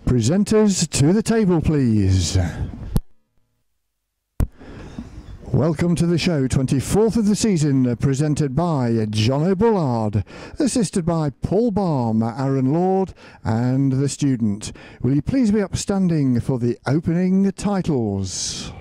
Presenters to the table, please. Welcome to the show, 24th of the season, presented by Jono Bullard, assisted by Paul Baum, Aaron Lord and the student. Will you please be upstanding for the opening titles?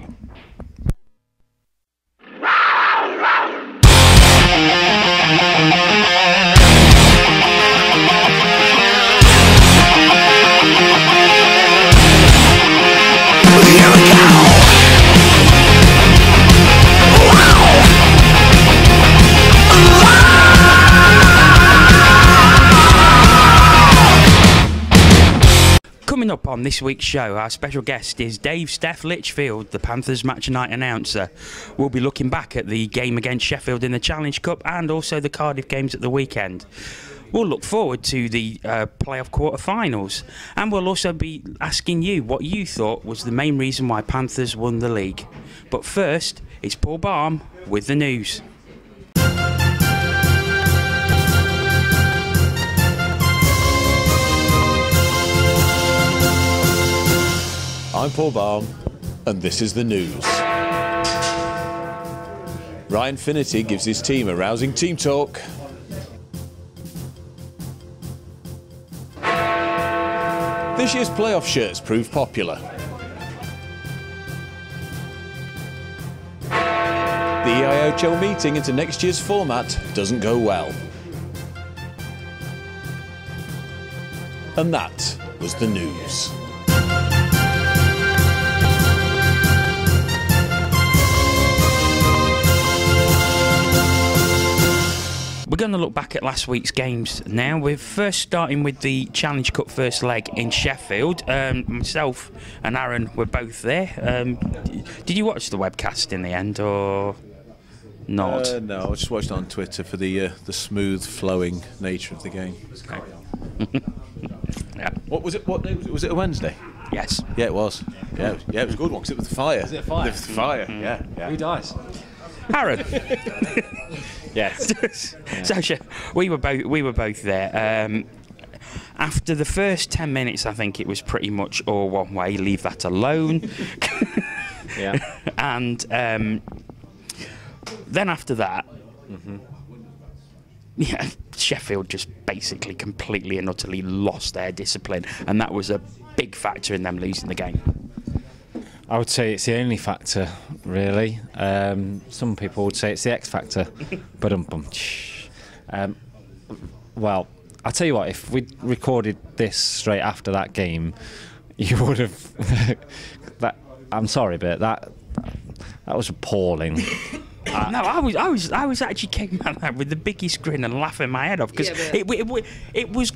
Coming up on this week's show, our special guest is Dave Stef Lichfield, the Panthers match night announcer. We'll be looking back at the game against Sheffield in the Challenge Cup and also the Cardiff games at the weekend. We'll look forward to the playoff quarterfinals, and we'll also be asking you what you thought was the main reason why Panthers won the league. But first, it's Paul Baum with the news. I'm Paul Baum, and this is the news. Ryan Finnerty gives his team a rousing team talk. This year's playoff shirts prove popular. The EIOHL meeting into next year's format doesn't go well. And that was the news. We're going to look back at last week's games now. We're first starting with the Challenge Cup first leg in Sheffield. Myself and Aaron were both there. Did you watch the webcast in the end or not? No, I just watched it on Twitter for the smooth flowing nature of the game. Okay. Yeah. What was it? What day was it? Was it a Wednesday? Yes. Yeah, it was. Yeah, it was a good one because it was the fire. Is it fire? It was the fire. Yeah. Who dies? Aaron. Yes. So we were both there. After the first 10 minutes, I think it was pretty much all one way. Leave that alone. Yeah. And then after that, yeah, Sheffield just basically completely and utterly lost their discipline, and that was a big factor in them losing the game. I would say it's the only factor, really. Some people would say it's the X factor, but well, I'll tell you what. If we recorded this straight after that game, you would have. I'm sorry, but that was appalling. No, I was actually came out there with the biggest grin and laughing my head off because it was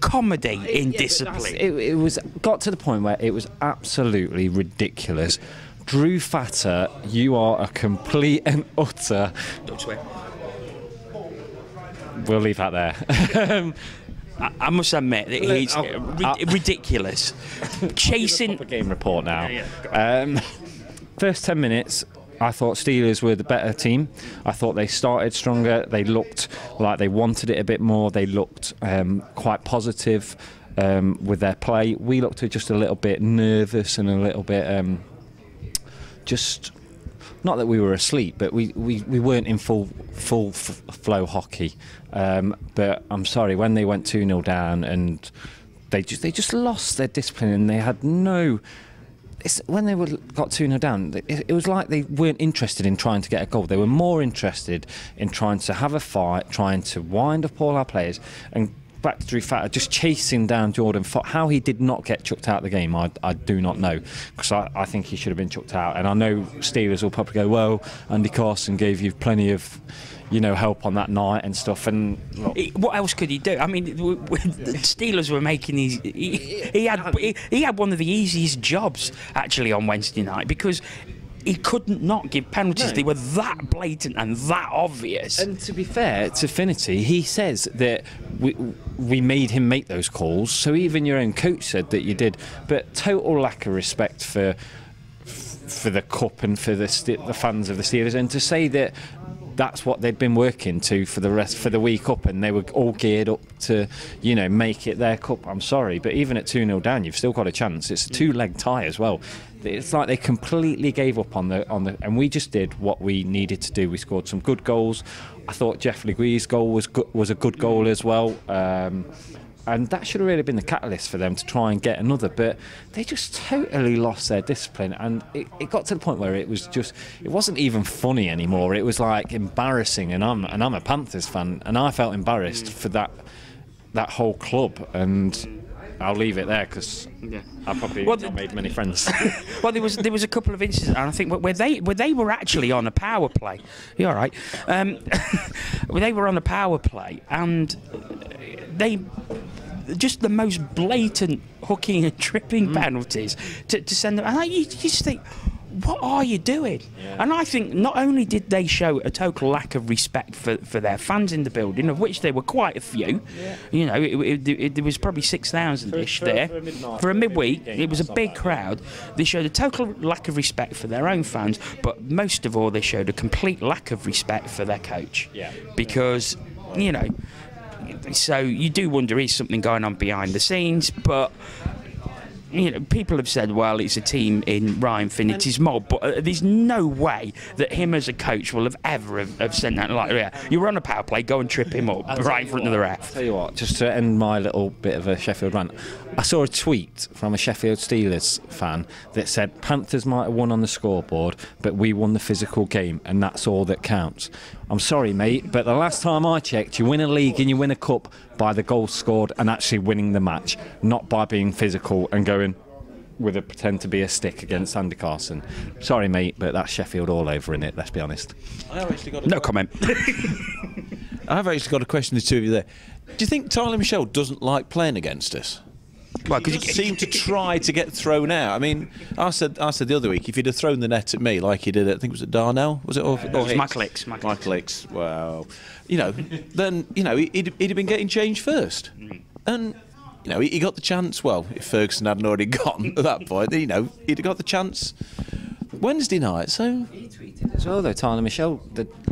comedy in discipline. It was got to the point where it was absolutely ridiculous. Drew Fatter, you are a complete and utter. Don't swear. We'll leave that there. I must admit that he's ridiculous. Chasing the game report now. First 10 minutes, I thought Steelers were the better team. I thought they started stronger. They looked like they wanted it a bit more. They looked quite positive with their play. We looked just a little bit nervous and a little bit just not that we were asleep, but we weren't in full flow hockey. But I'm sorry, when they went 2-0 down and they just lost their discipline and they had no. When they got 2-0 down, it was like they weren't interested in trying to get a goal. They were more interested in trying to have a fight, trying to wind up all our players. And back to Drew Fatter, just chasing down Jordan Fox. How he did not get chucked out of the game, I do not know. Because I think he should have been chucked out. And I know Steelers will probably go, well, Andy Carson gave you plenty of help on that night and stuff. And look, what else could he do? I mean, the Steelers were making these. He had one of the easiest jobs actually on Wednesday night because he couldn't not give penalties. No. They were that blatant and that obvious. And to be fair to Finnerty, he says that we made him make those calls. So even your own coach said that you did. But total lack of respect for the cup and for the fans of the Steelers, and to say that that's what they'd been working to for the week up, and they were all geared up to, you know, make it their cup. I'm sorry, but even at 2-0 down, you've still got a chance. It's a 2-leg tie as well. It's like they completely gave up on the, and we just did what we needed to do. We scored some good goals. I thought Jeff Legui's goal was a good goal as well. And that should have really been the catalyst for them to try and get another, but they just totally lost their discipline, and it got to the point where it wasn't even funny anymore. It was like embarrassing, and I'm a Panthers fan, and I felt embarrassed for that whole club, and I'll leave it there because I probably not made many friends. Well, there was a couple of instances, and I think where they were actually on a power play. You all right? Where they were on a power play, and they just the most blatant hooking and tripping penalties to send them. And you just think, what are you doing? Yeah. And I think not only did they show a total lack of respect for their fans in the building, of which there were quite a few. Yeah. You know, there was probably 6,000-ish there. For a midweek, it was a big crowd. They showed a total lack of respect for their own fans, but most of all, they showed a complete lack of respect for their coach. Yeah. Because, you know, so you do wonder, is something going on behind the scenes? But you know, people have said, well, it's a team in Ryan Finnity's mob, but there's no way that him as a coach will have ever have sent that, like, yeah, you were on a power play, go and trip him up right in front of the ref. I'll tell you what, just to end my little bit of a Sheffield rant, I saw a tweet from a Sheffield Steelers fan that said Panthers might have won on the scoreboard, but we won the physical game, and that's all that counts. I'm sorry, mate, but the last time I checked, you win a league and you win a cup by the goals scored and actually winning the match, not by being physical and going with a pretend to be a stick against Andy Carson. Sorry, mate, but that's Sheffield all over in it, let's be honest. No comment. I've actually got a question to the two of you there. Do you think Tyler Michelle doesn't like playing against us? Well, because you seem to try to get thrown out. I mean, I said the other week, if he'd have thrown the net at me like he did, I think it was at Darnell, was it? Or it was Michael Hicks. Well, you know, then you know he'd have been getting changed first, and you know he got the chance. Well, if Ferguson hadn't already gone at that point, you know he'd have got the chance Wednesday night. So he tweeted as well, though, Tyler Michelle,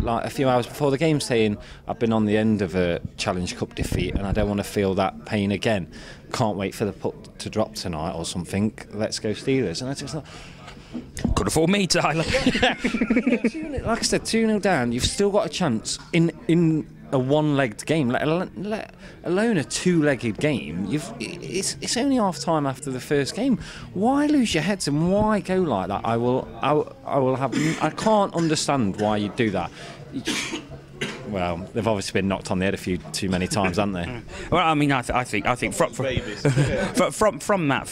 like a few hours before the game, saying, "I've been on the end of a Challenge Cup defeat, and I don't want to feel that pain again. Can't wait for the puck to drop tonight or something. Let's go Steelers." And I just thought, could afford me, Tyler. Like I said, 2-0 down, you've still got a chance in a one-legged game, let alone a two-legged game. It's only half time after the first game. Why lose your heads and why go like that? I can't understand why you do that. Well, they've obviously been knocked on the head a few too many times, haven't they? Well, I mean, I think from that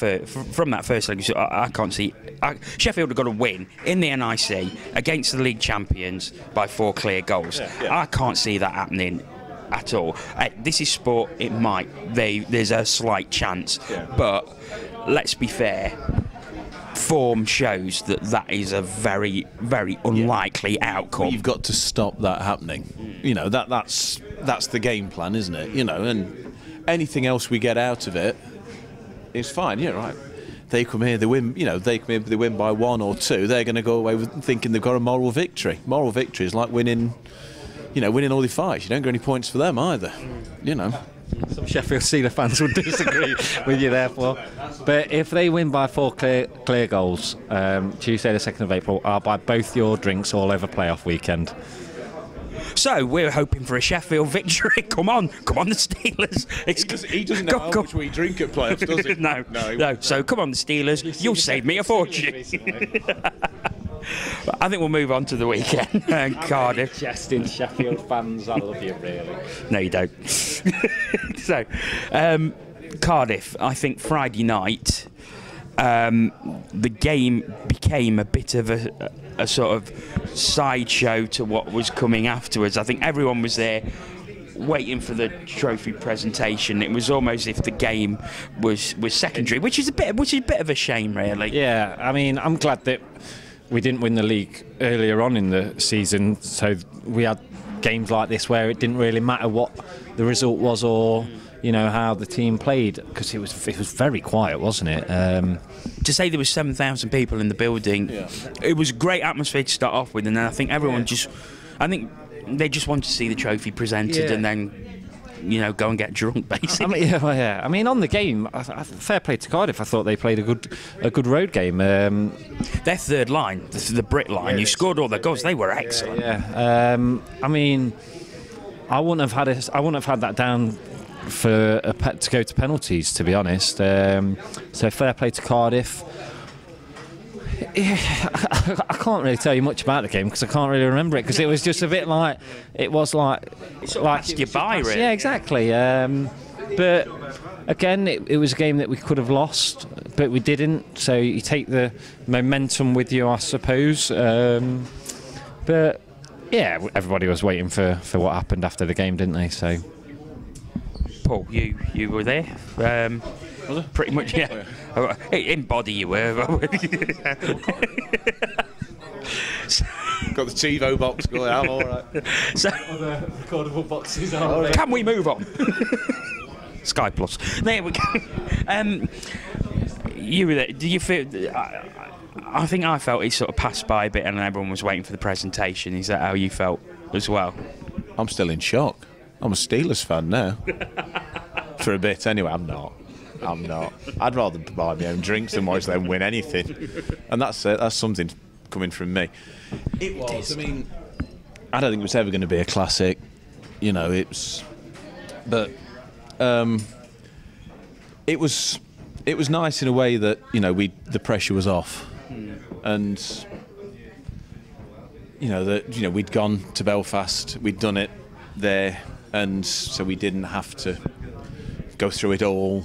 first leg, I can't see. Sheffield have got to win in the NIC against the league champions by 4 clear goals. Yeah. I can't see that happening at all. This is sport. It might. There's a slight chance, but let's be fair. Form shows that is a very, very unlikely outcome. You've got to stop that happening. You know, that's the game plan, isn't it? You know, and anything else we get out of it is fine. Yeah, right. They come here, they win. You know, they come here, they win by 1 or 2. They're going to go away with thinking they've got a moral victory. Moral victory is like winning. You know, winning all the fights. You don't get any points for them either. You know. Some Sheffield Steelers fans would disagree with you therefore. But if they win by 4 clear goals, Tuesday the 2nd of April, I'll buy both your drinks all over playoff weekend. So we're hoping for a Sheffield victory. Come on the Steelers. He doesn't know how much we drink at playoffs, does he? No. So come on the Steelers. You'll save me a fortune. I think we'll move on to the weekend. Cardiff. Jesting Sheffield fans, I love you, really. No, you don't. So, Cardiff, I think Friday night, the game became a bit of a sort of sideshow to what was coming afterwards. I think everyone was there waiting for the trophy presentation. It was almost as if the game was secondary, which is a bit of a shame, really. Yeah, I mean, I'm glad that we didn't win the league earlier on in the season, so we had games like this where it didn't really matter what the result was or you know how the team played, because it was very quiet, wasn't it? To say there was 7,000 people in the building, it was a great atmosphere to start off with, and then I think everyone I think they just want to see the trophy presented and then, you know, go and get drunk, basically. I mean, on the game, fair play to Cardiff. I thought they played a good road game. Their third line, the Brit line, you scored all their goals. They were excellent. I mean, I wouldn't have had that down for to go to penalties, to be honest. So fair play to Cardiff. I can't really tell you much about the game because I can't really remember it, because it was just a bit like it passed you by, really. Yeah, exactly. But again, it was a game that we could have lost, but we didn't. So you take the momentum with you, I suppose. But yeah, everybody was waiting for what happened after the game, didn't they? So, Paul, you were there. Pretty much, yeah. In body, you were. Got the TiVo box going. I'm all right. So, other recordable boxes are. Can we move on? Sky Plus. There we go. You were there. Do you feel? I think I felt it sort of passed by a bit, and everyone was waiting for the presentation. Is that how you felt as well? I'm still in shock. I'm a Steelers fan now. For a bit, anyway. I'm not. I'd rather buy my own drinks than watch them win anything, and that's something coming from me. It was. I mean, I don't think it was ever going to be a classic. You know, but it was nice in a way that, you know, the pressure was off, and we'd gone to Belfast, we'd done it there, and so we didn't have to go through it all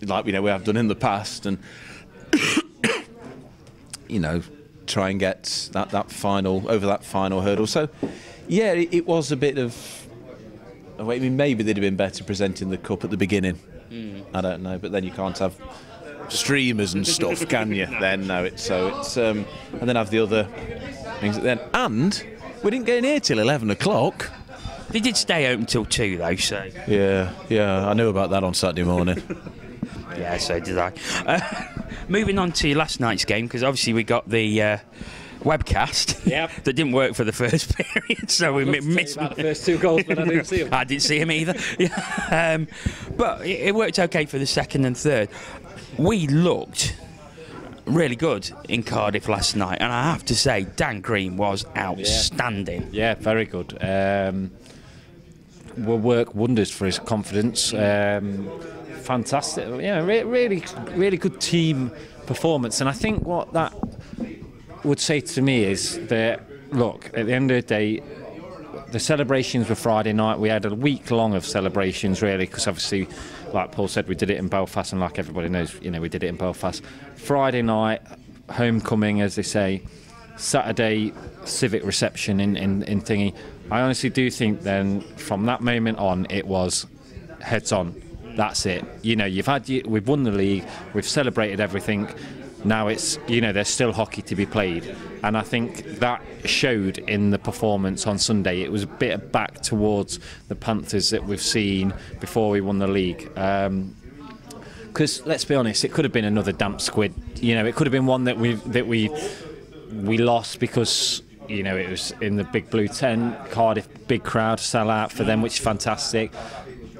like we have done in the past, and try and get that final hurdle. So yeah, it was a bit of. I mean, maybe they'd have been better presenting the cup at the beginning. I don't know, but then you can't have streamers and stuff, can you? Then no, it's and then have the other things at the end. And we didn't get in here till 11 o'clock. They did stay open till 2 though, so. Yeah, I knew about that on Saturday morning. Yeah, so did I. Moving on to last night's game, because obviously we got the webcast that didn't work for the first period, so we missed the first 2 goals, but I didn't see them. I didn't see him either. But it worked okay for the second and third. We looked really good in Cardiff last night, and I have to say Dan Green was outstanding. Yeah, very good. Will work wonders for his confidence. Fantastic. Yeah, really good team performance, and I think what that would say to me is that, look, at the end of the day, the celebrations were Friday night. We had a week long of celebrations, really, because obviously, like Paul said, we did it in Belfast, and like everybody knows, we did it in Belfast. Friday night, homecoming, as they say. Saturday, civic reception in thingy. I honestly do think then, from that moment on, it was heads on. That's it. We've won the league. We've celebrated everything. Now it's, there's still hockey to be played, and I think that showed in the performance on Sunday. It was a bit back towards the Panthers that we've seen before we won the league. Because let's be honest, it could have been another damp squid. It could have been one that we lost because it was in the big blue tent. Cardiff, big crowd, sell out for them, which is fantastic.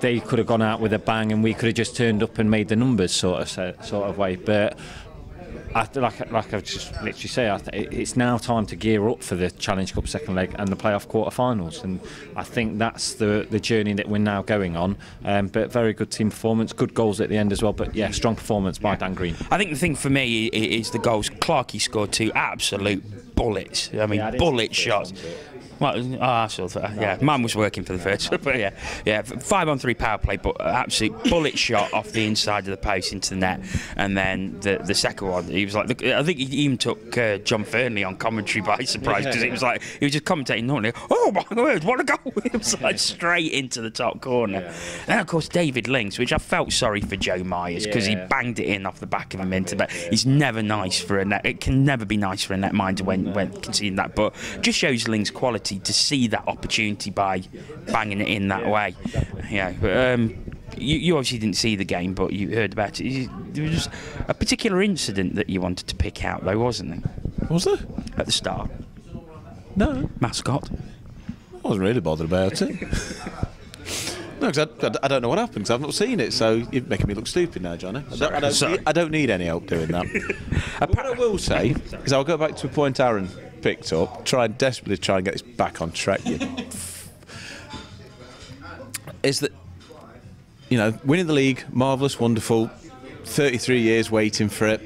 They could have gone out with a bang, and we could have just turned up and made the numbers sort of way. But like I've just literally said, it's now time to gear up for the Challenge Cup second leg and the playoff quarterfinals, and I think that's the journey that we're now going on. But very good team performance, good goals at the end as well. But yeah, strong performance by Dan Green. I think the thing for me is the goals. Clarkey scored 2 absolute bullets. I mean, bullet shots. Well, mine was working for the first, but yeah, 5-on-3 power play, but absolute bullet shot off the inside of the post into the net, and then the second one, he was like, I think he even took John Fernley on commentary by surprise, because it was like he was just commentating normally. Oh my word, what a goal! It was like straight into the top corner. And of course David Links, which I felt sorry for Joe Myers, because he banged it in off the back of him into, but he's never nice for a net. It can never be nice for a netminder when conceding that, but just shows Links' quality to see that opportunity by banging it in that way. You obviously didn't see the game, but you heard about it. There was a particular incident that you wanted to pick out, though, wasn't there? Was there? At the start. No. Mascot. I wasn't really bothered about it. No, because I don't know what happened, because I've not seen it, so you're making me look stupid now, Johnny. I don't need any help doing that. What I will say is I'll go back to a point Aaron picked up, desperately try and get this back on track. Is that, you know, winning the league, marvellous, wonderful, 33 years waiting for it,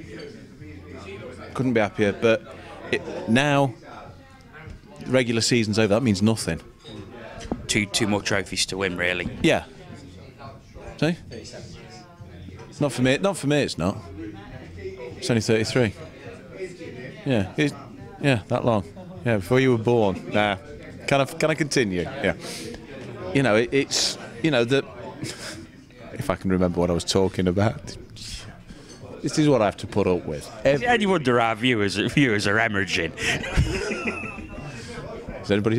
couldn't be happier, but now the regular season's over, that means nothing. Two more trophies to win, really. Yeah. See? Not for me. It's not. It's only 33. Yeah. Yeah, that long. Yeah, before you were born. Nah. Can I continue? Yeah. You know, it's, you know, that. If I can remember what I was talking about. This is what I have to put up with. And you wonder our viewers are hemorrhaging.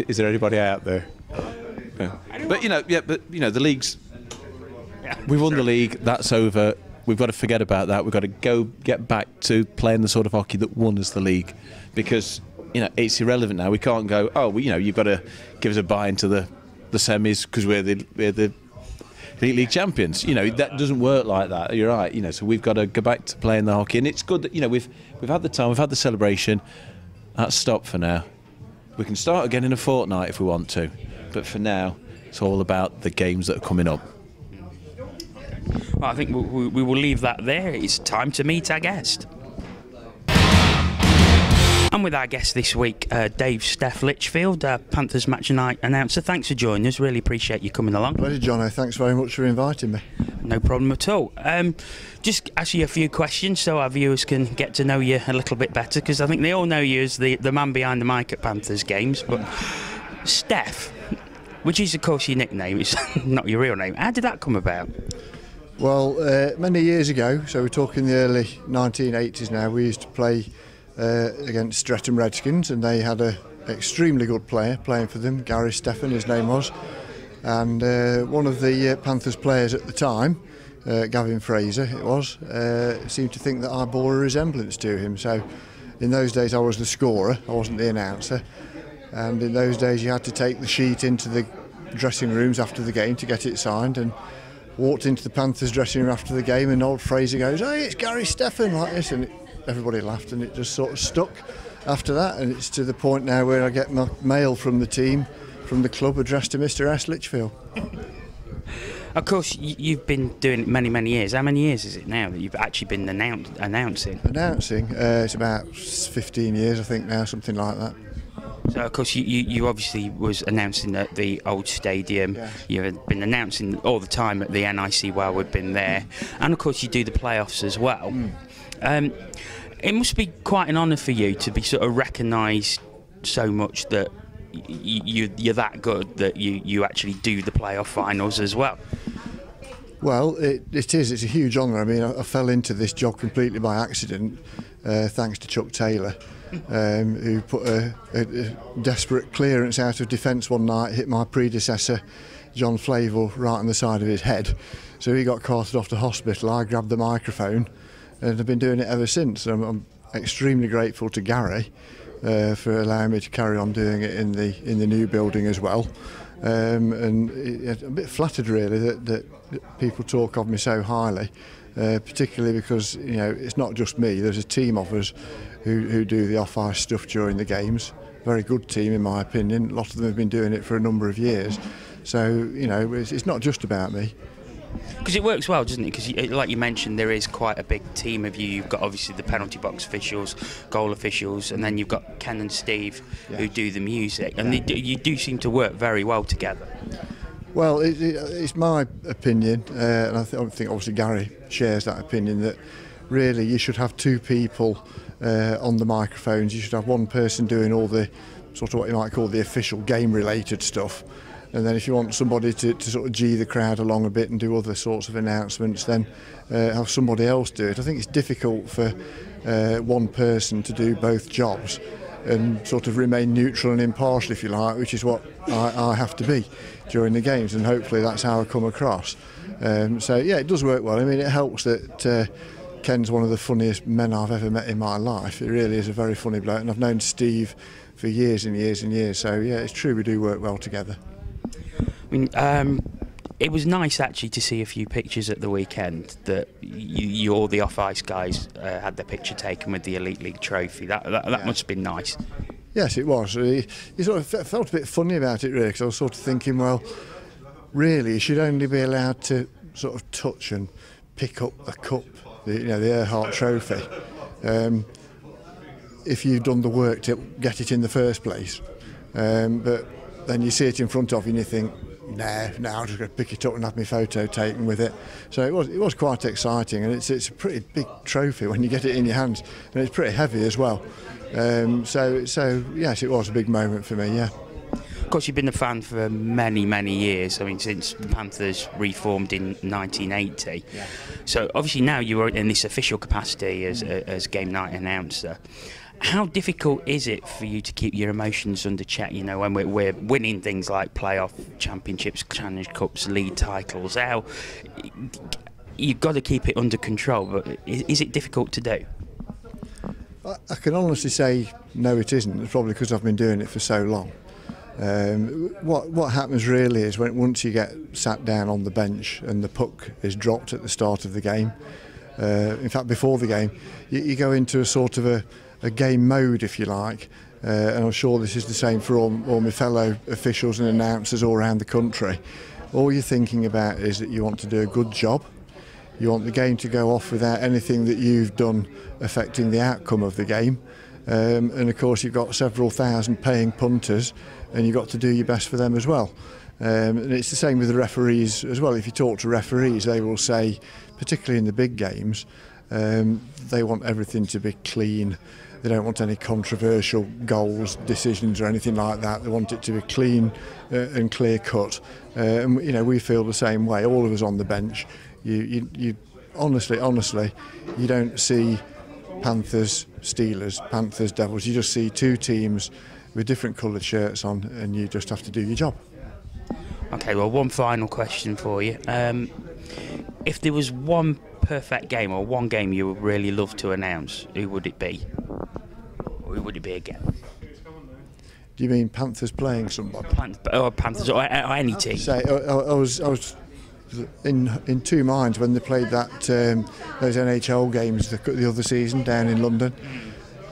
Is there anybody out there? Yeah. But you know, the league's. We won the league. That's over. We've got to forget about that. We've got to get back to playing the sort of hockey that won us the league, because you know it's irrelevant now. We can't go. Oh, well, you know, you've got to give us a bye into the semis because we're the Elite League champions. You know, that doesn't work like that. You're right. You know, so we've got to go back to playing the hockey, and it's good that, you know, we've had the time, we've had the celebration. That's stopped for now. We can start again in a fortnight if we want to. But for now, it's all about the games that are coming up. Well, I think we will leave that there. It's time to meet our guest. And with our guest this week, Dave Stef Lichfield, Panthers Match Night announcer. Thanks for joining us. Really appreciate you coming along. Pleasure, Jono. Thanks very much for inviting me. No problem at all. Just ask you a few questions so our viewers can get to know you a little bit better, because I think they all know you as the man behind the mic at Panthers games. But Stef, which is of course your nickname, it's not your real name. How did that come about? Well, many years ago, so we're talking the early 1980s now, we used to play against Streatham Redskins, and they had an extremely good player playing for them, Gary Stefan, his name was. And one of the Panthers players at the time, Gavin Fraser it was, seemed to think that I bore a resemblance to him. So in those days I was the scorer, I wasn't the announcer. And in those days you had to take the sheet into the dressing rooms after the game to get it signed, and walked into the Panthers dressing room after the game, and old Fraser goes, "Hey, it's Gary Stefan," like this, and everybody laughed, and it just sort of stuck after that. And it's to the point now where I get my mail from the team, from the club, addressed to Mr. S. Lichfield. Of course, you've been doing it many years. How many years is it now that you've actually been announcing? Announcing? It's about 15 years, I think now, something like that. So, of course, you obviously was announcing at the old stadium. Yeah. You've been announcing all the time at the NIC while we've been there. And, of course, you do the playoffs as well. It must be quite an honour for you to be sort of recognised so much that you're that good that you actually do the playoff finals as well. Well, it is. It's a huge honour. I mean, I fell into this job completely by accident, thanks to Chuck Taylor. Who put a desperate clearance out of defence one night, hit my predecessor John Flavel right on the side of his head, so he got carted off to hospital. I grabbed the microphone and I've been doing it ever since. I'm extremely grateful to Gary for allowing me to carry on doing it in the new building as well, and I'm a bit flattered really that people talk of me so highly, particularly because, you know, it's not just me. There's a team of us who do the off-ice stuff during the games. Very good team in my opinion. A lot of them have been doing it for a number of years. So, you know, it's not just about me. Because it works well, doesn't it? Because, like you mentioned, there is quite a big team of you. You've got obviously the penalty box officials, goal officials, and then you've got Ken and Steve who do the music. And you do seem to work very well together. Well, it's my opinion, and I think obviously Gary shares that opinion, that really you should have two people on the microphones. You should have one person doing all the sort of what you might call the official game related stuff, and then if you want somebody to sort of gee the crowd along a bit and do other sorts of announcements, then have somebody else do it. I think it's difficult for one person to do both jobs and sort of remain neutral and impartial, if you like, which is what I have to be during the games, and hopefully that's how I come across. So yeah, it does work well. I mean, it helps that Ken's one of the funniest men I've ever met in my life. He really is a very funny bloke, and I've known Steve for years and years and years. So yeah, it's true we do work well together. I mean, it was nice actually to see a few pictures at the weekend that you all the off-ice guys had their picture taken with the Elite League trophy. That must have been nice. Yes, it was. You sort of felt a bit funny about it, really, because I was sort of thinking, well, really, you should only be allowed to sort of touch and pick up the cup, the Earhart Trophy, if you've done the work to get it in the first place. But then you see it in front of you and you think, nah, I'm just going to pick it up and have my photo taken with it. So it was quite exciting, and it's a pretty big trophy when you get it in your hands, and it's pretty heavy as well. So yes, it was a big moment for me, yeah. Of course, you've been a fan for many, many years. I mean, since the Panthers reformed in 1980. Yeah. So obviously now you are in this official capacity as game night announcer. How difficult is it for you to keep your emotions under check? You know, when we're winning things like playoff championships, Challenge Cups, league titles. How you've got to keep it under control, but is it difficult to do? I can honestly say no, it isn't. It's probably because I've been doing it for so long. What happens really is once you get sat down on the bench and the puck is dropped at the start of the game. In fact, before the game, you go into a sort of a game mode, if you like, and I'm sure this is the same for all my fellow officials and announcers all around the country. All you're thinking about is that you want to do a good job. You want the game to go off without anything that you've done affecting the outcome of the game. And of course you've got several thousand paying punters, and you've got to do your best for them as well. And it's the same with the referees as well. If you talk to referees, they will say, particularly in the big games, they want everything to be clean. They don't want any controversial goals, decisions or anything like that. They want it to be clean and clear cut. And you know, we feel the same way, all of us on the bench. You honestly, you don't see Panthers, Steelers, Panthers, Devils. You just see two teams with different coloured shirts on, and you just have to do your job. Okay, well, one final question for you. If there was one perfect game or one game you would really love to announce, who would it be? Or who would it be again? Do you mean Panthers playing somebody? Panthers or any team? I was in two minds when they played those NHL games the other season down in London,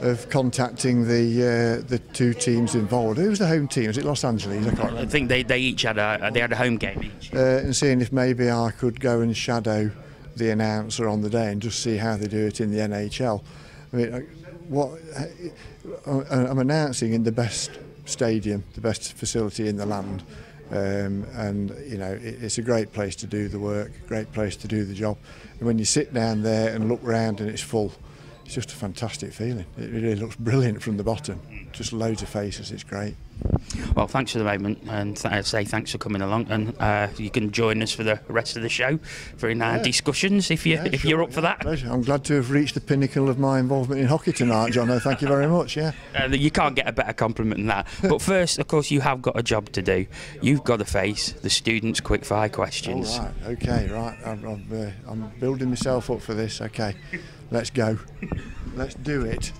of contacting the two teams involved. Who was the home team? Was it Los Angeles? I can't remember. I think they each had a home game each. And seeing if maybe I could go and shadow the announcer on the day and just see how they do it in the NHL. I mean, I'm announcing in the best stadium, the best facility in the land. And you know, it's a great place to do the work, great place to do the job. And when you sit down there and look round and it's full, it's just a fantastic feeling. It really looks brilliant from the bottom. Just loads of faces, it's great. Well, thanks for the moment, and say thanks for coming along. And you can join us for the rest of the show for discussions if you're up for that. Pleasure. I'm glad to have reached the pinnacle of my involvement in hockey tonight, Jono. Thank you very much. Yeah. You can't get a better compliment than that. But first, of course, you have got a job to do. You've got to face the students' quickfire questions. All right. Okay. Right. I'm building myself up for this. Okay. Let's go. Let's do it.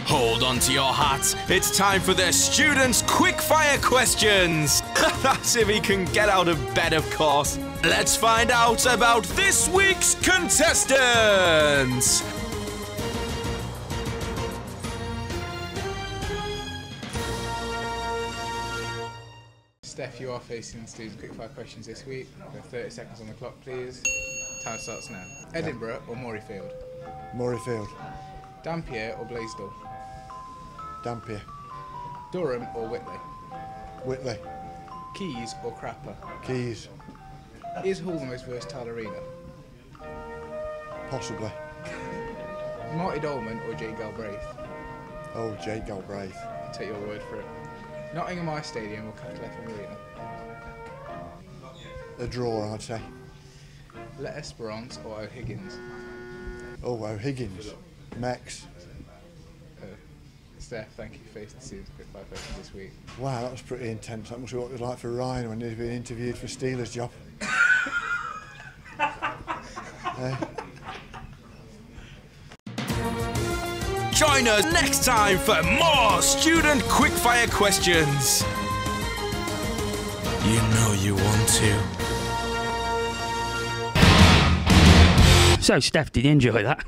Hold on to your hats. It's time for the students' quickfire questions. That's if he can get out of bed, of course. Let's find out about this week's contestants. Steph, you are facing students' quickfire questions this week. We have 30 seconds on the clock, please. Time starts now. Edinburgh or Murrayfield? Murrayfield. Dampier or Blaisdell? Dampier. Durham or Whitley? Whitley. Keys or Crapper? Keys. Is Hull the most versatile arena? Possibly. Marty Dolman or Jay Galbraith? Oh, Jay Galbraith. I'll take your word for it. Nottingham Ice Stadium or Capital FM Arena? A draw, I'd say. Le Esperance or O'Higgins? Oh, O'Higgins. Mex. Steph, thank you for facing the students' quickfire questions this week. Wow, that was pretty intense. That must be what it was like for Ryan when he's been interviewed for Steelers' job. Join us next time for more student quickfire questions. You know you want to. So, Steph, did you enjoy that?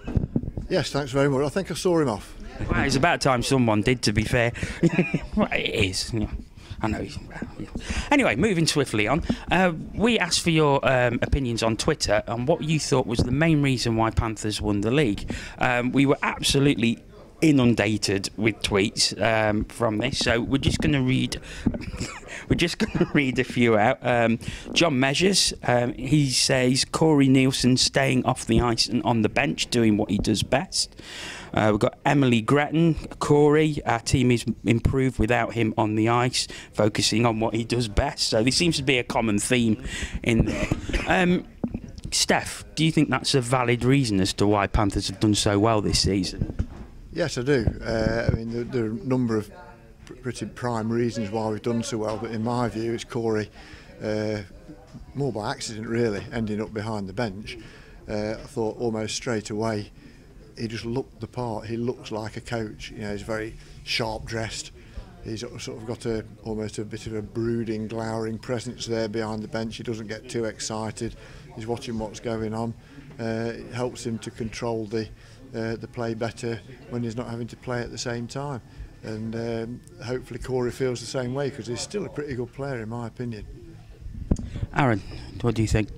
Yes, thanks very much. I think I saw him off. Well, it's about time someone did, to be fair. Well, it is. Yeah. I know. Anyway, moving swiftly on, we asked for your opinions on Twitter on what you thought was the main reason why Panthers won the league. We were absolutely inundated with tweets from this, so we're just going to read. We're just going to read a few out. John Measures, he says Corey Neilson staying off the ice and on the bench, doing what he does best. We've got Emily Gretton, Corey, our team is improved without him on the ice, focusing on what he does best. So there seems to be a common theme in there. Steph, do you think that's a valid reason as to why Panthers have done so well this season? Yes, I do. I mean, there are a number of pretty prime reasons why we've done so well, but in my view, it's Corey, more by accident really, ending up behind the bench. I thought almost straight away he just looked the part. He looks like a coach. You know, he's very sharp dressed. He's sort of got almost a bit of a brooding, glowering presence there behind the bench. He doesn't get too excited. He's watching what's going on. It helps him to control the play better when he's not having to play at the same time. And hopefully Corey feels the same way, because he's still a pretty good player in my opinion. Aaron, what do you think?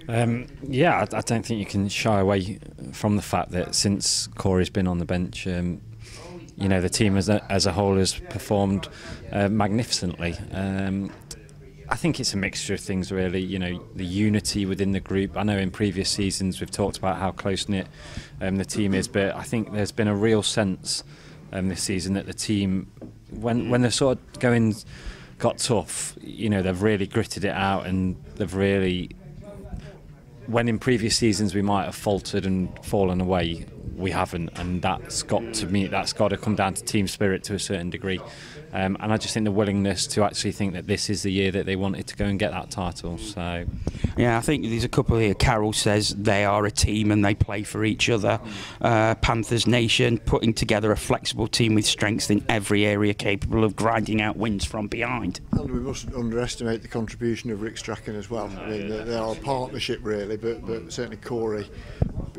Yeah, I don't think you can shy away from the fact that since Corey's been on the bench, you know, the team as a whole has performed magnificently. I think it's a mixture of things really, you know, the unity within the group. I know in previous seasons we've talked about how close-knit the team is, but I think there's been a real sense this season that the team, when they're sort of got tough, you know, they've really gritted it out, and they've really, when in previous seasons we might have faltered and fallen away, we haven't, and that's got to come down to team spirit to a certain degree. And I just think the willingness to actually think that this is the year that they wanted to go and get that title. So, yeah, I think there's a couple here. Carol says they are a team and they play for each other. Panthers Nation, putting together a flexible team with strengths in every area, capable of grinding out wins from behind. And we mustn't underestimate the contribution of Rick Strachan as well. I mean, they are a partnership really, but certainly Corey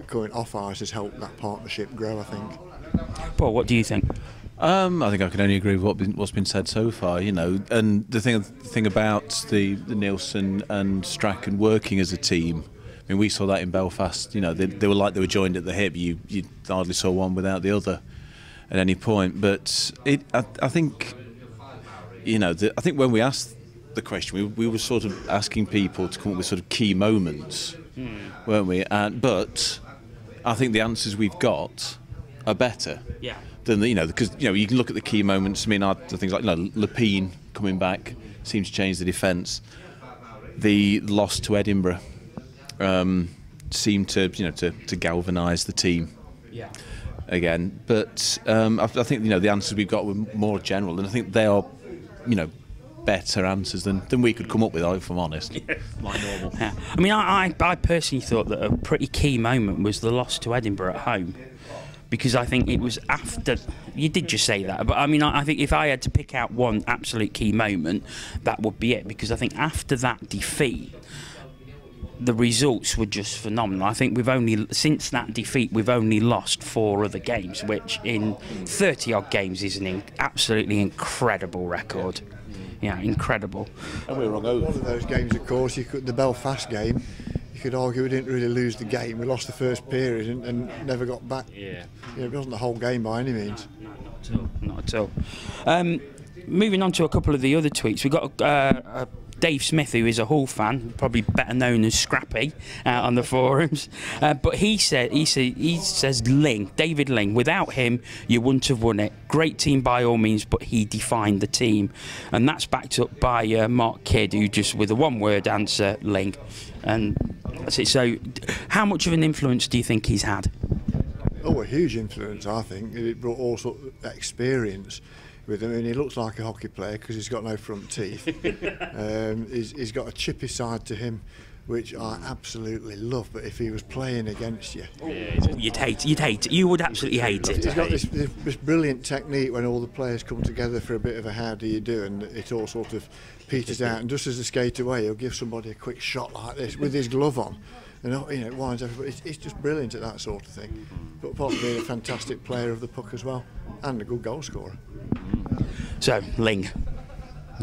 going off ice has helped that partnership grow, I think. Paul, what do you think? I think I can only agree with what's been said so far, you know. And the thing about the Neilson and Strachan working as a team, I mean, we saw that in Belfast. You know, they were like they were joined at the hip. You hardly saw one without the other at any point. But I think, you know, I think when we asked the question, we were sort of asking people to come up with sort of key moments, weren't we? But I think the answers we've got are better. Yeah. Than the, you know, because you know you can look at the key moments. I mean, the things like, you know, Lepine coming back seems to change the defence. The loss to Edinburgh seemed to, you know, to galvanise the team. Yeah. Again, but I think, you know, the answers we've got were more general, and I think they are, you know, better answers than we could come up with, if I'm honest. Like normal. Yeah. I mean, I personally thought that a pretty key moment was the loss to Edinburgh at home. Because I think it was after, you did just say that, but I mean, I think if I had to pick out one absolute key moment, that would be it. Because I think after that defeat, the results were just phenomenal. I think since that defeat, we've only lost 4 other games, which in 30-odd games is an absolutely incredible record. Yeah, incredible. And we were wrong over. One of those games, of course, the Belfast game, you could argue we didn't really lose the game. We lost the first period and never got back. Yeah. You know, it wasn't the whole game by any means. No, not at all. Moving on to a couple of the other tweets, we got Dave Smith, who is a Hull fan, probably better known as Scrappy on the forums. But he says David Ling. Without him, you wouldn't have won it. Great team by all means, but he defined the team, and that's backed up by Mark Kidd, who just with a one-word answer, Ling. And that's it. So, how much of an influence do you think he's had? Oh, a huge influence, I think. It brought all sorts of experience with him. I mean, he looks like a hockey player because he's got no front teeth. He's got a chippy side to him, which I absolutely love. But if he was playing against you, you'd hate it. You would absolutely hate it. He's got this brilliant technique when all the players come together for a bit of a how do you do, and it all sort of peters out. And just as they skate away, he'll give somebody a quick shot like this with his glove on, and it winds everybody. It's just brilliant at that sort of thing. But apart from being a fantastic player of the puck as well, and a good goal scorer. So, Ling.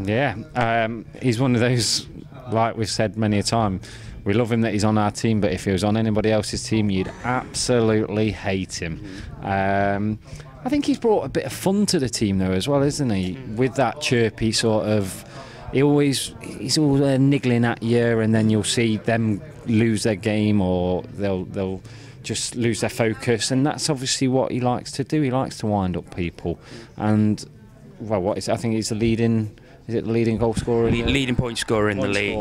Yeah, he's one of those, like we've said many a time, we love him that he's on our team, but if he was on anybody else's team, you'd absolutely hate him. I think he's brought a bit of fun to the team though as well, isn't he? With that chirpy sort of, he's all niggling at you, and then you'll see them lose their game, or they'll just lose their focus, and that's obviously what he likes to do. He likes to wind up people, and well, what is it? I think he's the leading. Is it the leading goal scorer? Leading point scorer in the league.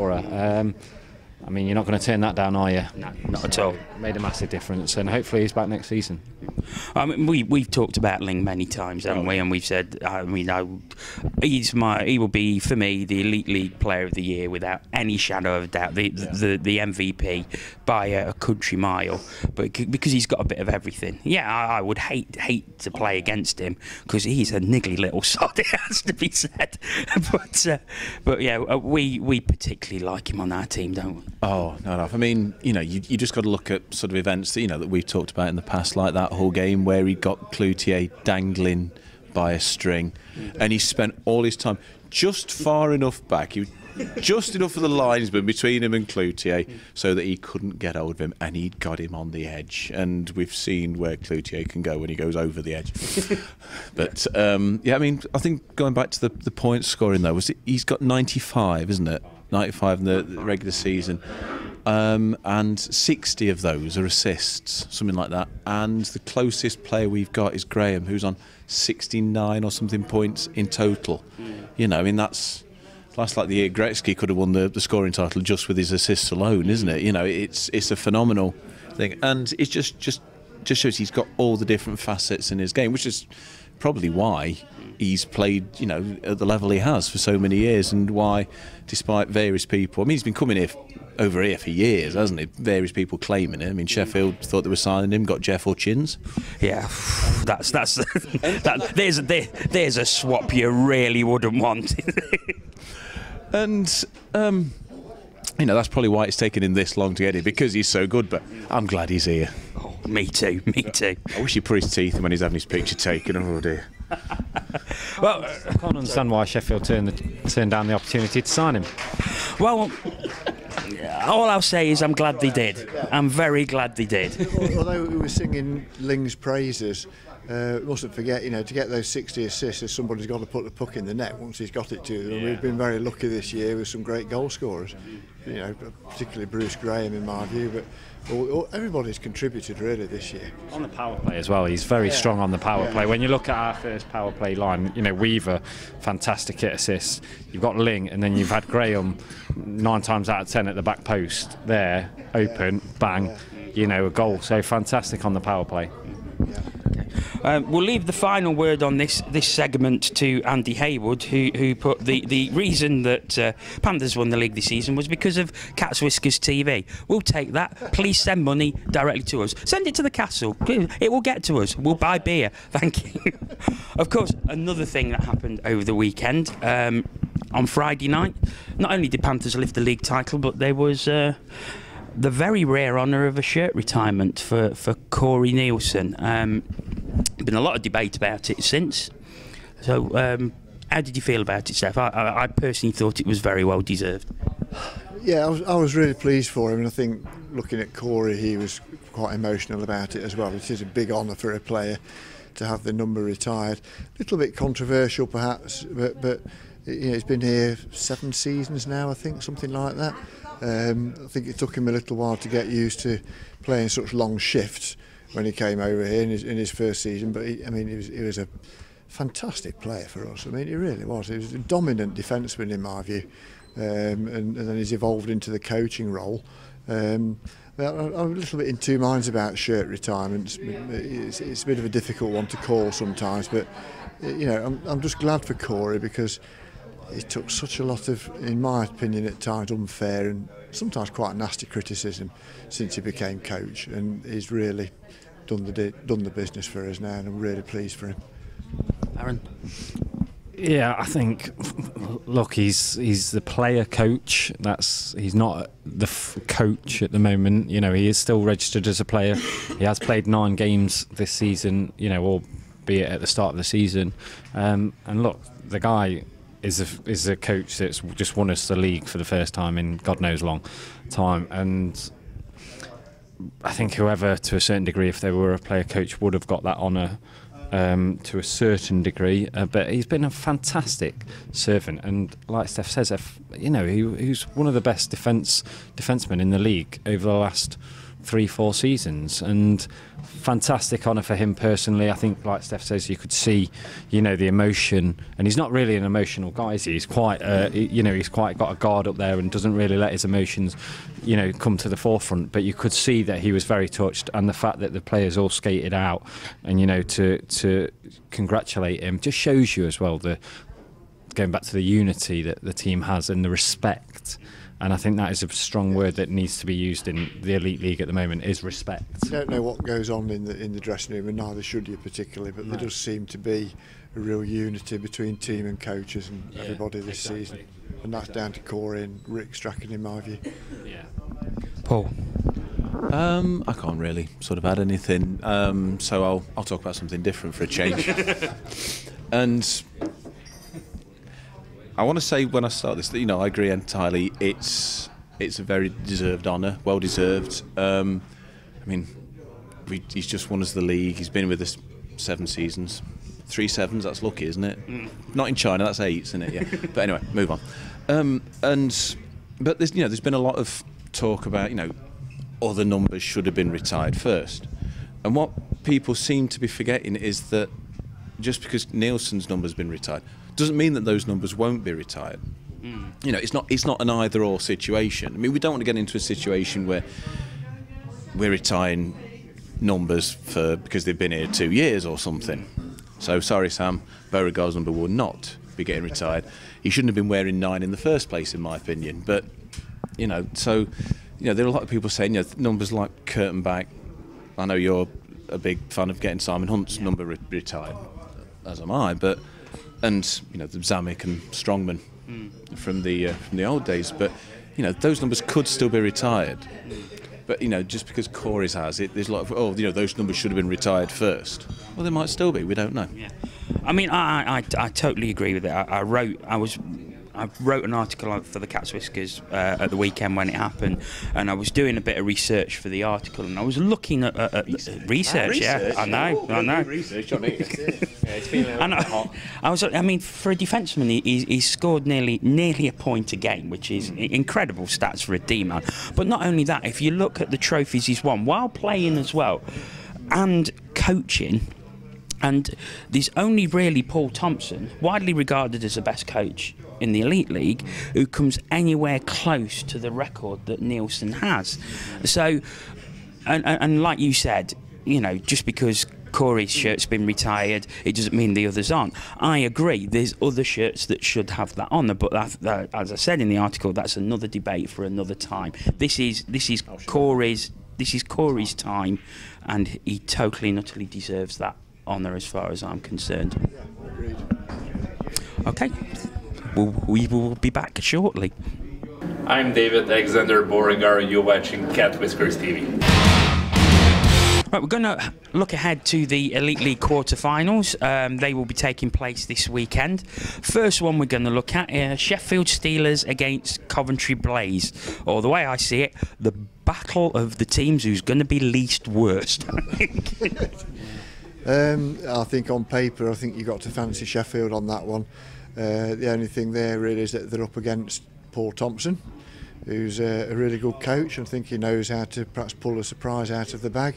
I mean, you're not going to turn that down, are you? No, not at all. Made a massive difference, and hopefully he's back next season. I mean, we've talked about Ling many times, haven't we? And we've said, he will be for me the Elite League Player of the Year without any shadow of a doubt, the MVP by a country mile. But because he's got a bit of everything, yeah, I would hate to play against him because he's a niggly little sod. It has to be said. But yeah, we particularly like him on our team, don't we? Oh, no. I mean, you just got to look at sort of events that, that we've talked about in the past, like that whole game where he got Cloutier dangling by a string, and he spent all his time just far enough back, just enough of the linesman between him and Cloutier so that he couldn't get hold of him, and he'd got him on the edge. And we've seen where Cloutier can go when he goes over the edge. But yeah, I mean, I think going back to the point scoring though, he's got 95, isn't it? 95 in the regular season, and 60 of those are assists, something like that. And the closest player we've got is Graham, who's on 69 or something points in total. I mean, that's like the year Gretzky could have won the scoring title just with his assists alone, isn't it? It's a phenomenal thing, and it just shows he's got all the different facets in his game, which is probably why he's played, at the level he has for so many years, and why, despite various people, I mean, he's been coming over here for years, hasn't he? Various people claiming it. I mean, Sheffield thought they were signing him, got Jeff Hutchins. Yeah, there's a swap you really wouldn't want. And that's probably why it's taken him this long to get it, because he's so good. But I'm glad he's here. Oh, me too. I wish he put his teeth in when he's having his picture taken. Oh dear. Well, I can't understand why Sheffield turned down the opportunity to sign him. Well, all I'll say is I'm glad they did. I'm very glad they did. Although we were singing Ling's praises, mustn't forget, to get those 60 assists, somebody's got to put the puck in the net once he's got it to them. We've been very lucky this year with some great goal scorers, particularly Bruce Graham in my view, but everybody's contributed really this year. On the power play as well, he's very strong on the power play. When you look at our first power play line, Weaver, fantastic at assists. You've got Ling, and then you've had Graham 9 times out of 10 at the back post there, open, bang, a goal. So fantastic on the power play. We'll leave the final word on this segment to Andy Haywood, who put the reason that Panthers won the league this season was because of Cats Whiskers TV. We'll take that. Please send money directly to us. Send it to the castle. It will get to us. We'll buy beer. Thank you. Of course, another thing that happened over the weekend, on Friday night, not only did Panthers lift the league title, but there was the very rare honour of a shirt retirement for Corey Neilson. Been a lot of debate about it since. So, how did you feel about it, Steph? I personally thought it was very well deserved. Yeah, I was really pleased for him, and I think looking at Corey, he was quite emotional about it as well. It is a big honour for a player to have the number retired. A little bit controversial, perhaps, but he's been here 7 seasons now, I think, something like that. I think it took him a little while to get used to playing such long shifts when he came over here in his first season, but he was a fantastic player for us. I mean, he really was. He was a dominant defenceman in my view, and then he's evolved into the coaching role. I'm a little bit in two minds about shirt retirements. It's a bit of a difficult one to call sometimes, but I'm just glad for Corey because he took such a lot of, in my opinion, at times unfair and sometimes quite nasty criticism since he became coach, and he's really done the business for us now, and I'm really pleased for him. Aaron? Yeah, I think, look, he's the player coach. He's not the coach at the moment. You know, he is still registered as a player. He has played 9 games this season, you know, albeit at the start of the season. And look, the guy is a coach that's just won us the league for the first time in God knows long time. And I think whoever, to a certain degree, if they were a player coach, would have got that honour. To a certain degree, but he's been a fantastic servant, and like Steph says, you know, he's one of the best defencemen in the league over the last 3-4 seasons, and fantastic honour for him personally. I think, like Steph says, you could see, you know, the emotion, and he's not really an emotional guy, is he? He's quite, you know, he's quite got a guard up there and doesn't really let his emotions, you know, come to the forefront. But you could see that he was very touched, and the fact that the players all skated out, and you know, to congratulate him just shows you as well going back to the unity that the team has and the respect. And I think that is a strong word that needs to be used in the Elite League at the moment, is respect. You don't know what goes on in the dressing room, and neither should you particularly, but there does seem to be a real unity between team and coaches and everybody this season. And that's down to Corey and Rick Strachan, in my view. Yeah. Paul? I can't really sort of add anything, so I'll talk about something different for a change. And I want to say, when I start this, that, you know, I agree entirely. It's a very deserved honour, well deserved. I mean, he's just won us the league. He's been with us 7 seasons, 3 sevens. That's lucky, isn't it? Not in China. That's 8, isn't it? Yeah. But anyway, move on. But there's been a lot of talk about, you know, other numbers should have been retired first. And what people seem to be forgetting is that just because Neilson's number's been retired doesn't mean that those numbers won't be retired. You know, it's not an either-or situation. I mean, we don't want to get into a situation where we're retiring numbers because they've been here 2 years or something. So sorry, Sam, Beauregard's number will not be getting retired. He shouldn't have been wearing 9 in the first place, in my opinion. But you know, so you know, there are a lot of people saying, you know, numbers like curtain back. I know you're a big fan of getting Simon Hunt's number retired, as am I. And you know, the Zamek and Strongman from the old days, but you know, those numbers could still be retired. But you know, just because Corey's has it, there's a lot of, you know, those numbers should have been retired first. Well, they might still be. We don't know. Yeah, I mean, I totally agree with it. I wrote an article for the Cat's Whiskers at the weekend when it happened, and I was doing a bit of research for the article, and I was looking at research. Yeah, I know. Research on it. It's feeling hot. I mean, for a defenseman, he scored nearly a point a game, which is incredible stats for a D-man. But not only that, if you look at the trophies he's won while playing as well, and coaching. And there's only really Paul Thompson, widely regarded as the best coach in the Elite League, who comes anywhere close to the record that Neilson has. So, and like you said, you know, just because Corey's shirt's been retired, it doesn't mean the others aren't. I agree, there's other shirts that should have that honour, but that, as I said in the article, that's another debate for another time. This is Corey's time, and he totally and utterly deserves that honour as far as I'm concerned. Yeah, agreed. Okay, we will be back shortly. I'm David Alexander Beauregard. You're watching Cat Whiskers TV. Right, we're going to look ahead to the Elite League quarterfinals. They will be taking place this weekend. First one we're going to look at is Sheffield Steelers against Coventry Blaze. Or the way I see it, the battle of the teams who's going to be least worst. I think on paper, I think you got to fancy Sheffield on that one. The only thing there really is that they're up against Paul Thompson, who's a really good coach. I think he knows how to perhaps pull a surprise out of the bag.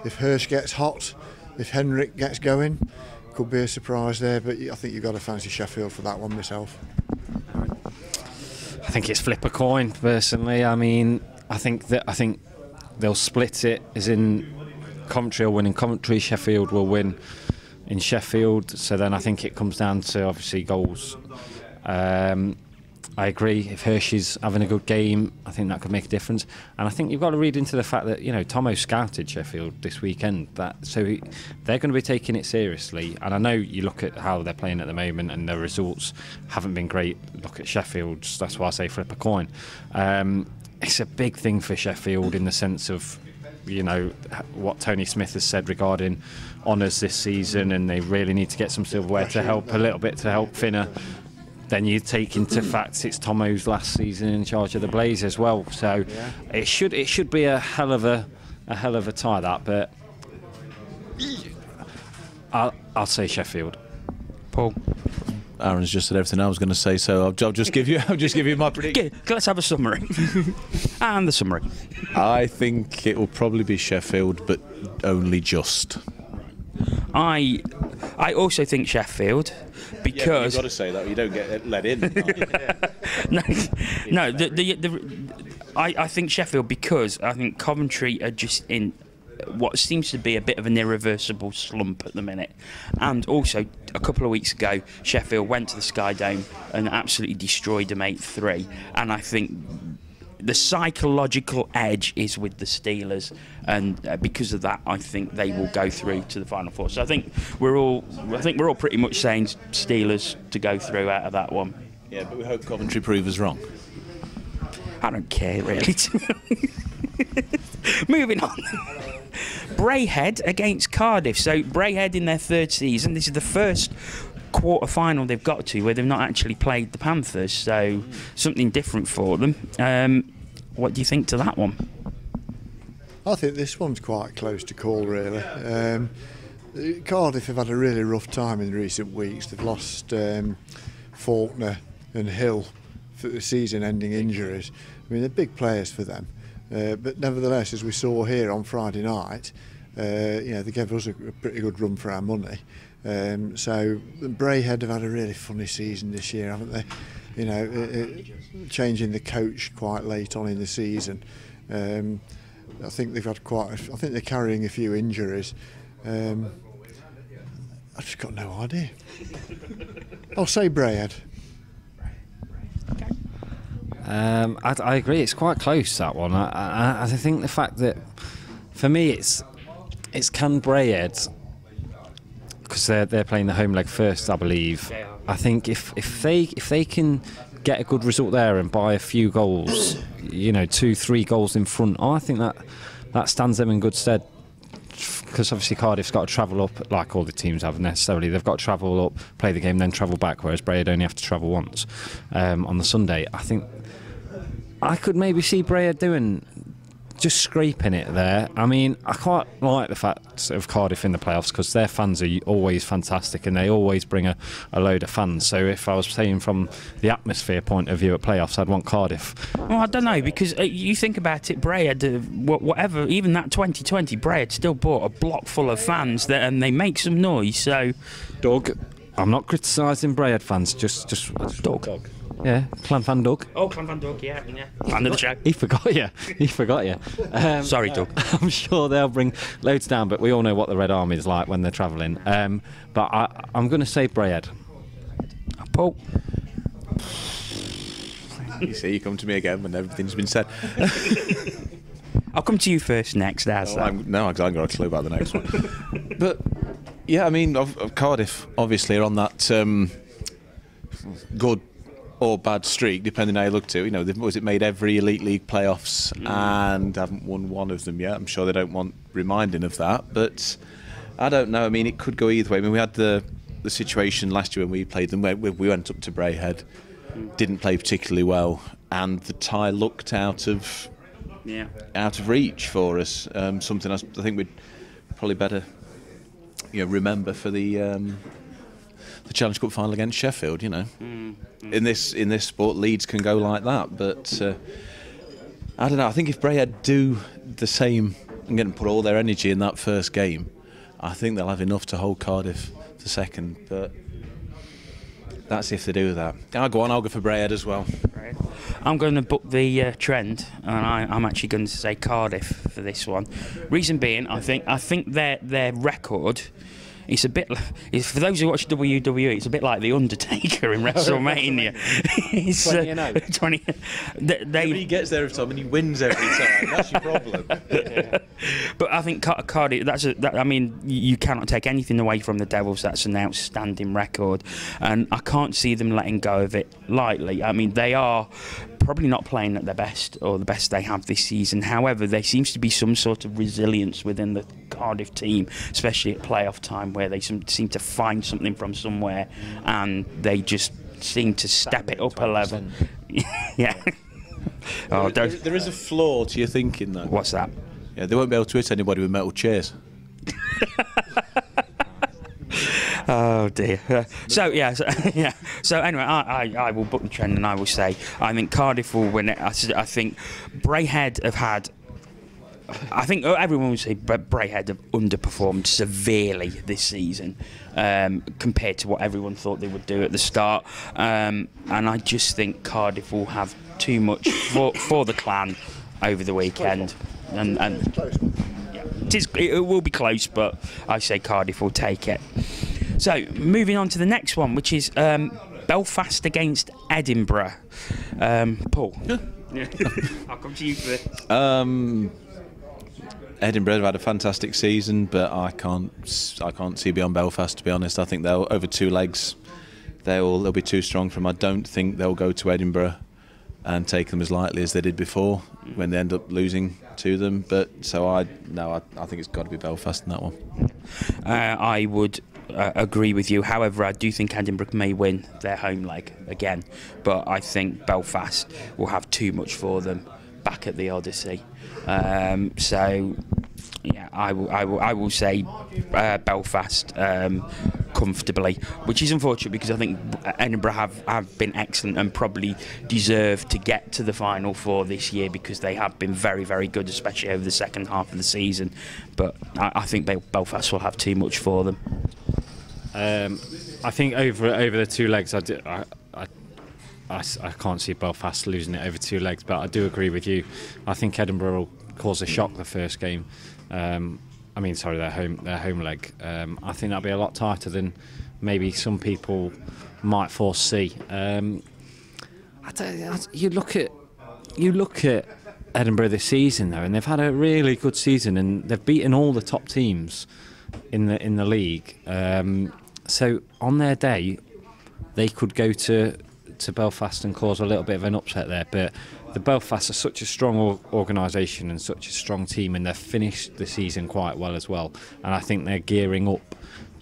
If Hirsch gets hot, if Henrik gets going, could be a surprise there. But I think you've got to fancy Sheffield for that one myself. I think it's flip a coin, personally. I mean, I think they'll split it, as in Coventry will win in Coventry, Sheffield will win in Sheffield. So then I think it comes down to obviously goals I agree. If Hershey's having a good game, I think that could make a difference. And I think you've got to read into the fact that, you know, Tomo scouted Sheffield this weekend. They're going to be taking it seriously. And I know you look at how they're playing at the moment and their results haven't been great. Look at Sheffield's. That's why I say flip a coin. It's a big thing for Sheffield in the sense of, you know, what Tony Smith has said regarding honours this season, and they really need to get some silverware to help a little bit to help Finner. Then you take into fact it's Tomo's last season in charge of the Blaze as well, so it should be a hell of a tie, that. But I'll say Sheffield. Paul. Aaron's just said everything I was going to say, so I'll just give you my prediction. Let's have a summary. And the summary. I think it will probably be Sheffield, but only just. I also think Sheffield, because you've got to say that, you don't get let in. I think Sheffield, because I think Coventry are just in what seems to be a bit of an irreversible slump at the minute. And also, a couple of weeks ago, Sheffield went to the Sky Dome and absolutely destroyed them 8-3. And I think the psychological edge is with the Steelers, and because of that, I think they will go through to the Final Four. So I think we're all pretty much saying Steelers to go through out of that one. Yeah, but we hope Coventry prove us wrong. I don't care really. Moving on. Braehead against Cardiff. So Braehead in their third season. This is the first quarter-final they've got to where they've not actually played the Panthers, so something different for them. What do you think to that one? I think this one's quite close to call, really. Cardiff have had a really rough time in recent weeks. They've lost Faulkner and Hill for the season-ending injuries. I mean, they're big players for them. But nevertheless, as we saw here on Friday night, they gave us a pretty good run for our money. So Braehead have had a really funny season this year, haven't they? You know, changing the coach quite late on in the season. I think they've had I think they're carrying a few injuries. I've just got no idea. I'll say Braehead. I agree. It's quite close, that one. I think the fact that, for me, it's can Braehead, because they're playing the home leg first, I believe. I think if they can get a good result there and buy a few goals, 2-3 goals in front, I think that stands them in good stead. Because obviously Cardiff's got to travel up, like all the teams have necessarily. They've got to travel up, play the game, then travel back, whereas Braehead only have to travel once on the Sunday. I think I could maybe see Braehead just scraping it there. I mean, I quite like the fact of Cardiff in the playoffs because their fans are always fantastic and they always bring a load of fans. So if I was saying from the atmosphere point of view at playoffs, I'd want Cardiff. Well, I don't know, because you think about it, Braehead, whatever, even that 2020, Braehead still brought a block full of fans and they make some noise. So, Doug, I'm not criticising Braehead fans, just Doug. Yeah, Clan Fan Doug. Oh, Clan Fan Doug, yeah. Fan of the show. He forgot you. Sorry, Doug. I'm sure they'll bring loads down, but we all know what the Red Army is like when they're travelling. But I'm going to say Braehead. Paul. You see, you come to me again when everything's been said. I'll come to you first next, as No, because I haven't got a clue about the next one. But, yeah, I mean, Cardiff obviously are on that good or bad streak, depending how you look to. They've made every Elite League playoffs and haven't won one of them yet. I'm sure they don't want reminding of that, but I don't know. I mean, it could go either way. I mean, we had the situation last year when we played them, where we went up to Braehead, didn't play particularly well, and the tie looked out of reach for us. Something I think we'd probably better remember for the Challenge Cup final against Sheffield. In this sport, Leeds can go like that, but I don't know. I think if Braehead do the same and put all their energy in that first game, I think they'll have enough to hold Cardiff to second. But that's if they do that. I'll go for Braehead as well. Right. I'm going to book the trend, and I'm actually going to say Cardiff for this one. Reason being, I think their record it's a bit. For those who watch WWE, it's a bit like the Undertaker in WrestleMania. It's 20. He gets there every time and he wins every time. That's your problem. But I think Cardiff. I mean, you cannot take anything away from the Devils. That's an outstanding record, and I can't see them letting go of it lightly. I mean, they are probably not playing at their best or the best they have this season. However, there seems to be some sort of resilience within the Cardiff team, especially at playoff time, where they seem to find something from somewhere and they just seem to step it up a level. Yeah. There is a flaw to your thinking, though. What's that? Yeah, they won't be able to hit anybody with metal chairs. Oh dear. So anyway, I will book the trend and I will say I think Cardiff will win it. I think Braehead have had. I think everyone would say Braehead have underperformed severely this season compared to what everyone thought they would do at the start, and I just think Cardiff will have too much for the clan over the weekend, and yeah, it will be close, but I say Cardiff will take it. So, moving on to the next one, which is Belfast against Edinburgh. Paul, I'll come to you first. Edinburgh have had a fantastic season, but I can't see beyond Belfast, to be honest. I think they'll, over 2 legs, they'll be too strong for them. I don't think they'll go to Edinburgh and take them as lightly as they did before when they end up losing to them. But I think it's got to be Belfast in that one. I would agree with you. However, I do think Edinburgh may win their home leg again, but I think Belfast will have too much for them back at the Odyssey. So yeah, I will say Belfast comfortably, which is unfortunate because I think Edinburgh have been excellent and probably deserve to get to the final four this year because they have been very, very good, especially over the second half of the season. But I think Belfast will have too much for them. I think over the 2 legs, I can't see Belfast losing it over 2 legs, but I do agree with you. I think Edinburgh will cause a shock the first game. Their home leg. I think that'll be a lot tighter than maybe some people might foresee. You look at Edinburgh this season though, and they've had a really good season, and they've beaten all the top teams in the league. So on their day, they could go to Belfast and cause a little bit of an upset there, but the Belfast are such a strong organisation and such a strong team, and they've finished the season quite well as well, and I think they're gearing up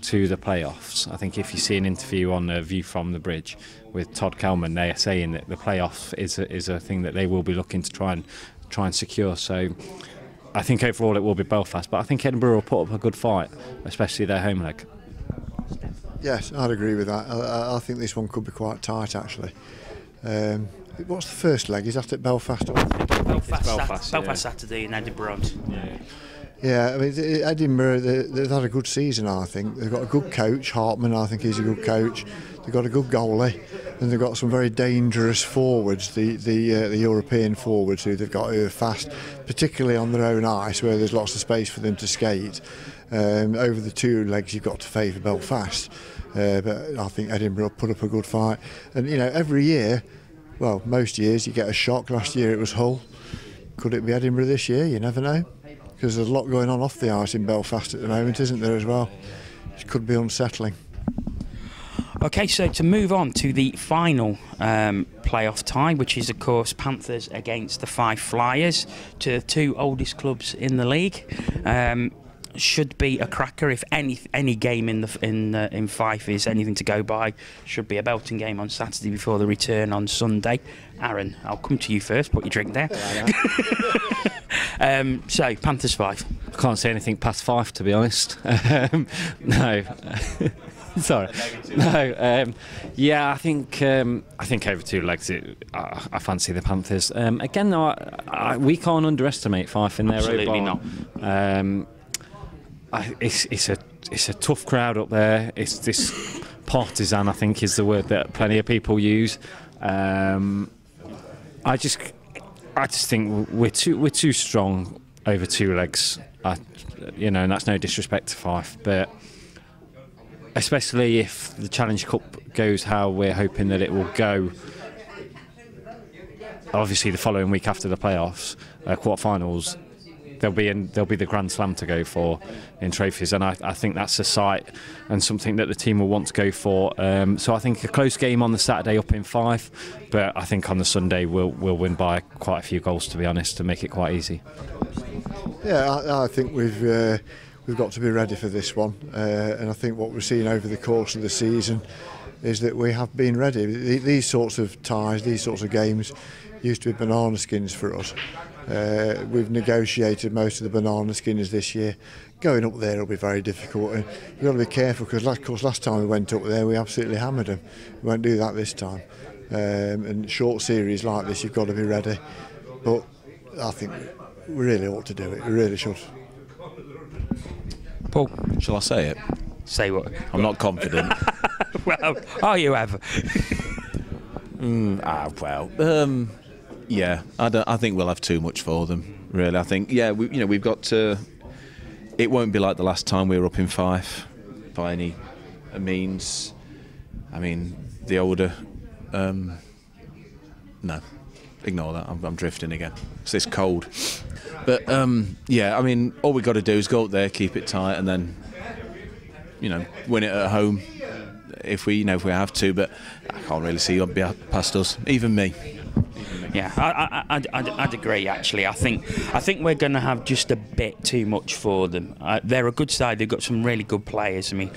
to the playoffs. I think if you see an interview on the View from the Bridge with Todd Kelman, they are saying that the playoff is a thing that they will be looking to try and secure. So I think overall it will be Belfast, but I think Edinburgh will put up a good fight, especially their home leg. Yes, I'd agree with that. I think this one could be quite tight, actually. What's the first leg? Is that at Belfast? Belfast yeah. Saturday in Edinburgh. Yeah, I mean, Edinburgh, they've had a good season, I think. They've got a good coach, Hartman, I think he's a good coach. They've got a good goalie, and they've got some very dangerous forwards, the European forwards who they've got who are fast, particularly on their own ice where there's lots of space for them to skate. Over the 2 legs, you've got to favour Belfast, but I think Edinburgh put up a good fight. And every year, well, most years you get a shock. Last year it was Hull. Could it be Edinburgh this year? You never know, because there's a lot going on off the ice in Belfast at the moment, isn't there, as well? It could be unsettling. Okay, so to move on to the final playoff tie, which is of course Panthers against the Fife Flyers, to the 2 oldest clubs in the league. Should be a cracker. If any game in Fife is anything to go by, should be a belting game on Saturday before the return on Sunday. Aaron, I'll come to you first. Put your drink there. So Panthers Fife. I can't say anything past 5, to be honest. No. Sorry. No. Yeah, I think over 2 legs, I fancy the Panthers. Again, though, we can't underestimate Fife in their Absolutely not. It's a tough crowd up there. It's this partisan, I think, is the word that plenty of people use. I just think we're too strong over 2 legs. And that's no disrespect to Fife, but especially if the Challenge Cup goes how we're hoping that it will go. Obviously, the following week after the playoffs, quarterfinals, there'll be the Grand Slam to go for in trophies, and I think that's a sight and something that the team will want to go for. So I think a close game on the Saturday up in 5, but I think on the Sunday we'll win by quite a few goals, to be honest, to make it quite easy. Yeah, I think we've got to be ready for this one, and I think what we've seen over the course of the season is that we have been ready. These sorts of ties, these sorts of games used to be banana skins for us. We've negotiated most of the banana skins this year. Going up there will be very difficult, and we've got to be careful because, of course, last time we went up there we absolutely hammered them. We won't do that this time. And short series like this, you've got to be ready. But I think we really ought to do it. We really should. Paul, Shall I say it? say what? I'm not confident. Well, are you ever? Yeah, I think we'll have too much for them. Really, I think we've got to. It won't be like the last time we were up in 5 by any means. I mean, the older. No, ignore that. I'm drifting again. It's this cold. But I mean, all we've got to do is go up there, keep it tight, and then win it at home if we have to. But I can't really see on past us, even me. Yeah, I'd agree. Actually, I think we're going to have just a bit too much for them. They're a good side. They've got some really good players. I mean,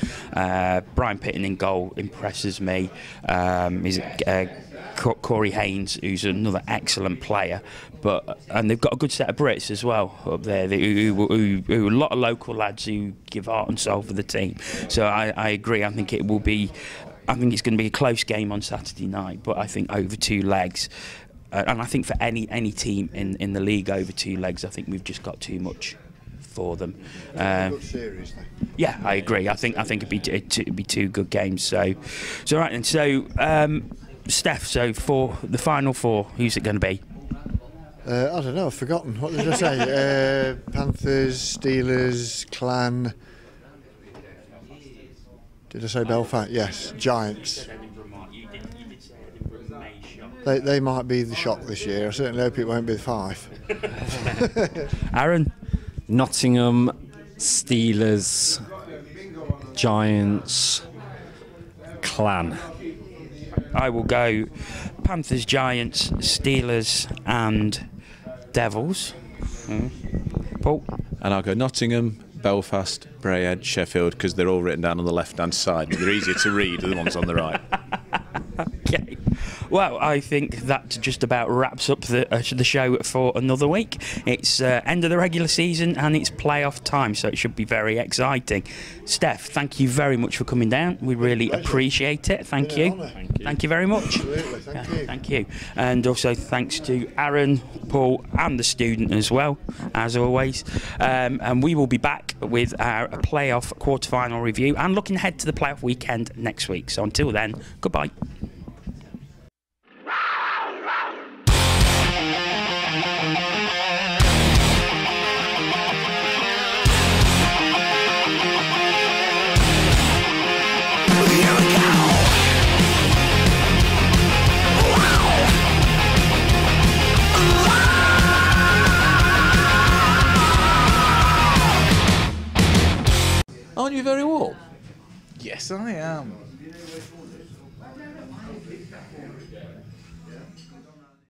Brian Pitton in goal impresses me. Corey Haynes, who's another excellent player, and they've got a good set of Brits as well up there. Who a lot of local lads who give heart and soul for the team. So I agree. I think it's going to be a close game on Saturday night, but I think over 2 legs. And I think for any team in the league over 2 legs, I think we've just got too much for them. Good series, yeah, I agree. I think it'd be 2 good games. So right then. So Steph. So for the final 4, who's it going to be? I don't know. I've forgotten. What did I say? Panthers, Steelers, Clan. Did I say Belfast? Yes. Giants. They might be the shock this year. I certainly hope it won't be the 5. Aaron? Nottingham, Steelers, Giants, Clan. I will go Panthers, Giants, Steelers and Devils. Paul? And I'll go Nottingham, Belfast, Braehead, Sheffield, because they're all written down on the left-hand side. They're easier to read than the ones on the right. Okay. Well, I think that just about wraps up the show for another week. It's end of the regular season and it's playoff time, so it should be very exciting. Steph, thank you very much for coming down. We really appreciate it. Thank you. Thank you very much. Absolutely, thank you. And also thanks to Aaron, Paul and the student as well, as always. And we will be back with our playoff quarterfinal review and looking ahead to the playoff weekend next week. So until then, goodbye. Aren't you very warm? Yes, I am.